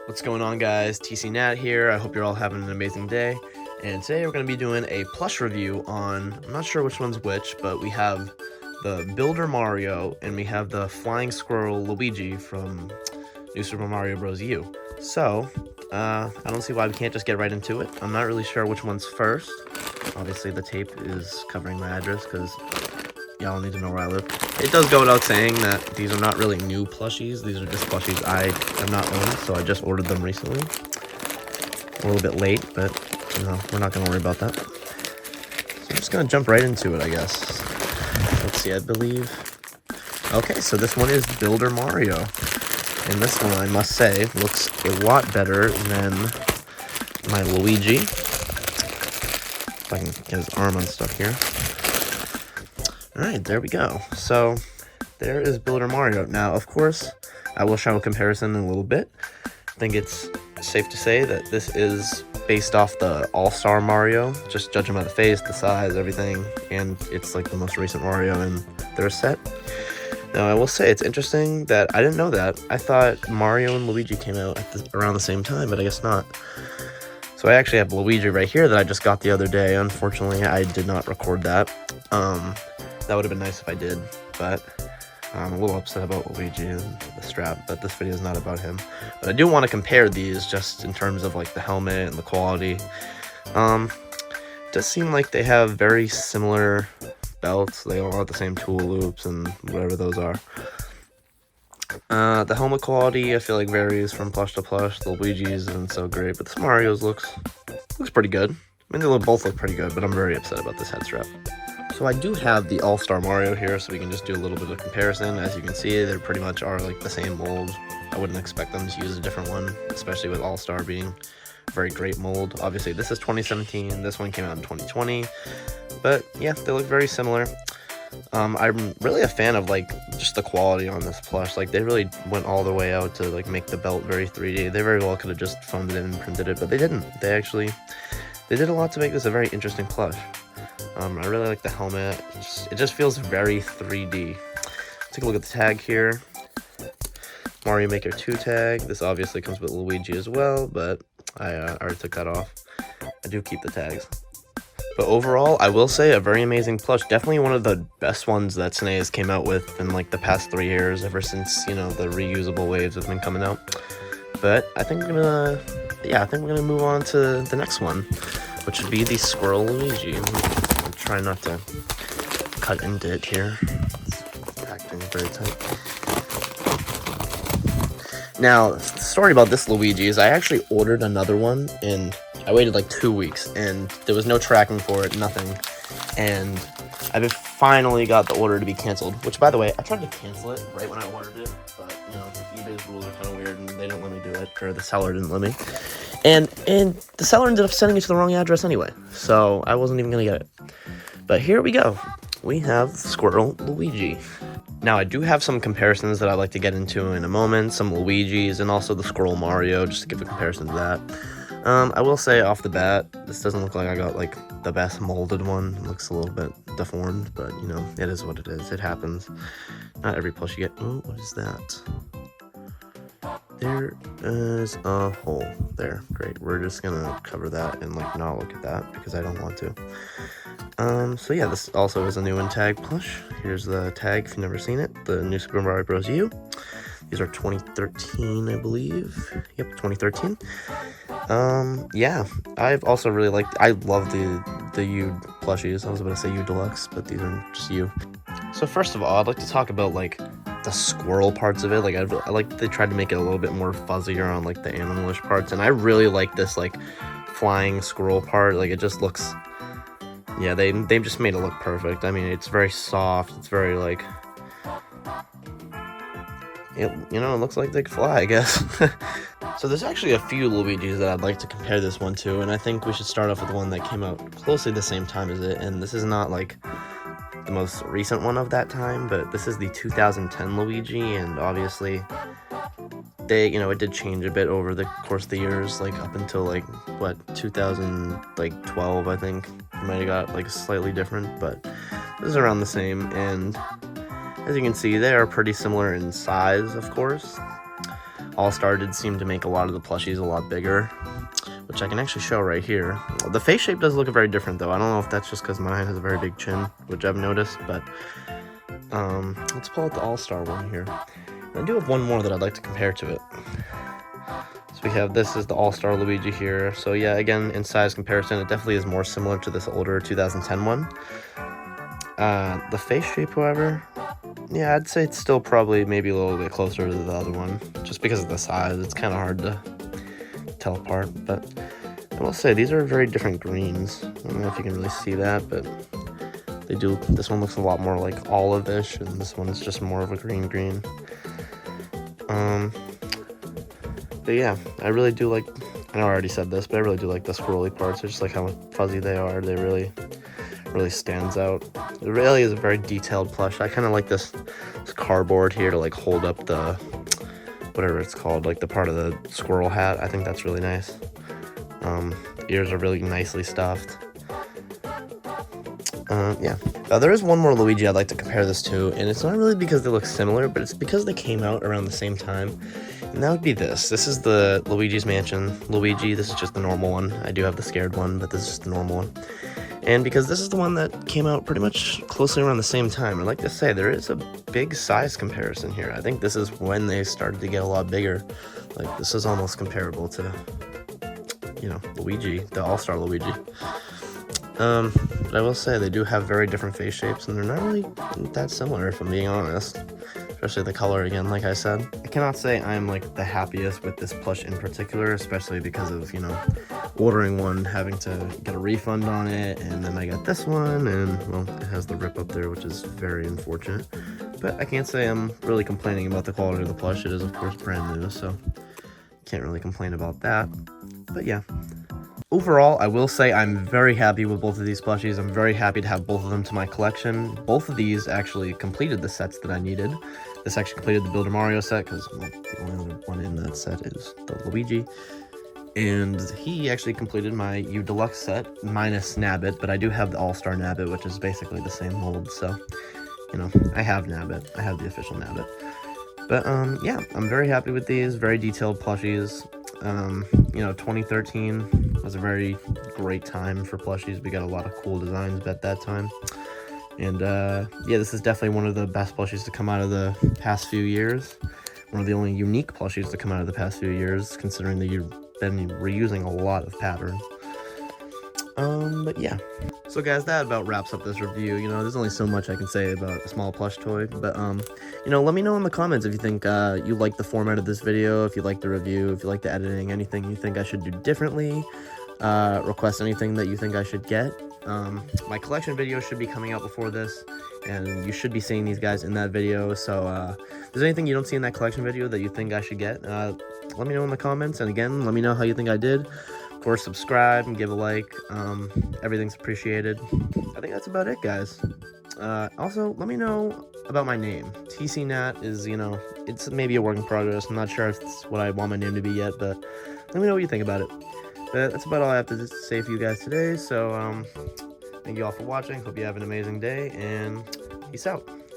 What's going on, guys? TC Nat here. I hope you're all having an amazing day. And today we're going to be doing a plush review on, I'm not sure which one's which, but we have the Builder Mario and we have the Flying Squirrel Luigi from New Super Mario Bros. U. So, I don't see why we can't just get right into it. I'm not really sure which one's first. Obviously the tape is covering my address because y'all need to know where I live. It does go without saying that these are not really new plushies. These are just plushies I have not owned, so I just ordered them recently. A little bit late, but you know, we're not going to worry about that. So I'm just going to jump right into it, I guess. Let's see, I believe. Okay, so this one is Builder Mario. And this one, I must say, looks a lot better than my Luigi. If I can get his arm unstuck here. Alright, there we go. So, there is Builder Mario. Now, of course, I will show a comparison in a little bit. I think it's safe to say that this is based off the All-Star Mario, just judging by the face, the size, everything, and it's like the most recent Mario in their set. Now, I will say it's interesting that I didn't know that. I thought Mario and Luigi came out at around the same time, but I guess not. So I actually have Luigi right here that I just got the other day. Unfortunately, I did not record that. That would have been nice if I did, but I'm a little upset about Luigi and the strap, but this video is not about him. But I do want to compare these just in terms of like the helmet and the quality. It does seem like they have very similar belts. They all have the same tool loops and whatever those are. The helmet quality I feel like varies from plush to plush. The Luigi's isn't so great, but this Mario's looks pretty good. I mean, they both look pretty good, but I'm very upset about this head strap. So I do have the All-Star Mario here, so we can just do a little bit of comparison. As you can see, they pretty much are like the same mold. I wouldn't expect them to use a different one, especially with All-Star being a very great mold. Obviously, this is 2017. This one came out in 2020. But yeah, they look very similar. I'm really a fan of like just the quality on this plush. Like they really went all the way out to like make the belt very 3D. They very well could have just foamed it in and printed it, but they didn't. They did a lot to make this a very interesting plush. I really like the helmet. It just feels very 3D. Take a look at the tag here. Mario Maker 2 tag. This obviously comes with Luigi as well, but I already took that off. I do keep the tags. But overall, I will say a very amazing plush. Definitely one of the best ones that SNES has came out with in like the past 3 years, ever since, you know, the reusable waves have been coming out. But I think we're gonna move on to the next one, which would be the Squirrel Luigi. I'm trying not to cut into it here. It's packed in very tight. Now, the story about this Luigi is I actually ordered another one, and I waited like 2 weeks, and there was no tracking for it, nothing. And I finally got the order to be canceled, which, by the way, I tried to cancel it right when I ordered it, but, you know, eBay's rules are kind of weird, and they didn't let me do it, or the seller didn't let me. And the seller ended up sending it to the wrong address anyway, so I wasn't even going to get it. But here we go. We have Squirrel Luigi. Now, I do have some comparisons that I'd like to get into in a moment, some Luigi's, and also the Squirrel Mario, just to give a comparison to that. I will say off the bat, this doesn't look like I got, like, the best molded one. It looks a little bit deformed, but, you know, it is what it is. It happens. Not every plush you get. Oh, what is that? There is a hole there. Great. We're just gonna cover that and, like, not look at that because I don't want to. So yeah, this also is a new in-tag plush. Here's the tag if you've never seen it. The New Super Mario Bros. U. These are 2013, I believe. Yep, 2013. Yeah, I've also really liked, I love the U plushies. I was about to say U Deluxe, but these are just U. So first of all, I'd like to talk about, like, the squirrel parts of it. Like, I like they tried to make it a little bit more fuzzier on, like, the animalish parts, and I really like this, like, flying squirrel part. Like, it just looks, yeah, they've just made it look perfect. I mean, it's very soft. It's very, like, you know, it looks like they could fly, I guess. So there's actually a few Luigi's that I'd like to compare this one to, and I think we should start off with the one that came out closely the same time as it, and this is not, like, the most recent one of that time, but this is the 2010 Luigi, and obviously you know, it did change a bit over the course of the years, like, up until, like, what, 2012, I think. It might have got, like, slightly different, but this is around the same, and as you can see, they are pretty similar in size, of course. All-Star did seem to make a lot of the plushies a lot bigger, which I can actually show right here. The face shape does look very different though. I don't know if that's just because mine has a very big chin, which I've noticed, but let's pull out the All-Star one here. I do have one more that I'd like to compare to it. So we have, this is the All-Star Luigi here. So yeah, again, in size comparison, it definitely is more similar to this older 2010 one. The face shape, however, yeah, I'd say it's still probably maybe a little bit closer to the other one, just because of the size. It's kind of hard to tell apart, but I will say these are very different greens. I don't know if you can really see that, but they do. This one looks a lot more like olive-ish, and this one is just more of a green. But yeah, I really do like, I know I already said this, but I really do like the squirrely parts. I just like how fuzzy they are. They really stands out. It really is a very detailed plush. I kind of like this cardboard here to like hold up the, whatever it's called, like the part of the squirrel hat. I think that's really nice. Ears are really nicely stuffed. Yeah. There is one more Luigi I'd like to compare this to, and it's not really because they look similar, but it's because they came out around the same time. And that would be this. This is the Luigi's Mansion Luigi. This is just the normal one. I do have the scared one, but this is just the normal one. And because this is the one that came out pretty much closely around the same time, I'd like to say there is a big size comparison here. I think this is when they started to get a lot bigger. Like, this is almost comparable to, you know, Luigi, the All-Star Luigi. But I will say they do have very different face shapes, and they're not really that similar, if I'm being honest. Especially the color again, like I said. I cannot say I'm like the happiest with this plush in particular, especially because of, you know, ordering one, having to get a refund on it, and then I got this one, and well, it has the rip up there, which is very unfortunate. But I can't say I'm really complaining about the quality of the plush. It is, of course, brand new, so can't really complain about that. But yeah. Overall, I will say I'm very happy with both of these plushies. I'm very happy to have both of them to my collection. Both of these actually completed the sets that I needed. This actually completed the Builder Mario set, because well, the only other one in that set is the Luigi. And he actually completed my U Deluxe set, minus Nabbit, but I do have the All-Star Nabbit, which is basically the same mold, so, you know, I have Nabbit. I have the official Nabbit. But, yeah, I'm very happy with these, very detailed plushies. You know, 2013 was a very great time for plushies. We got a lot of cool designs at that time. And, yeah, this is definitely one of the best plushies to come out of the past few years. One of the only unique plushies to come out of the past few years, considering that you've been reusing a lot of patterns. But yeah. So guys, that about wraps up this review. You know, there's only so much I can say about a small plush toy, but, you know, let me know in the comments if you think, you like the format of this video, if you like the review, if you like the editing, anything you think I should do differently, request anything that you think I should get. My collection video should be coming out before this, and you should be seeing these guys in that video, so, if there's anything you don't see in that collection video that you think I should get, let me know in the comments, and again, let me know how you think I did. Of course, subscribe and give a like. Everything's appreciated. I think that's about it, guys. Also, let me know about my name. TCNat is, you know, it's maybe a work in progress. I'm not sure if it's what I want my name to be yet, but let me know what you think about it. But that's about all I have to say for you guys today. So, thank you all for watching. Hope you have an amazing day, and peace out.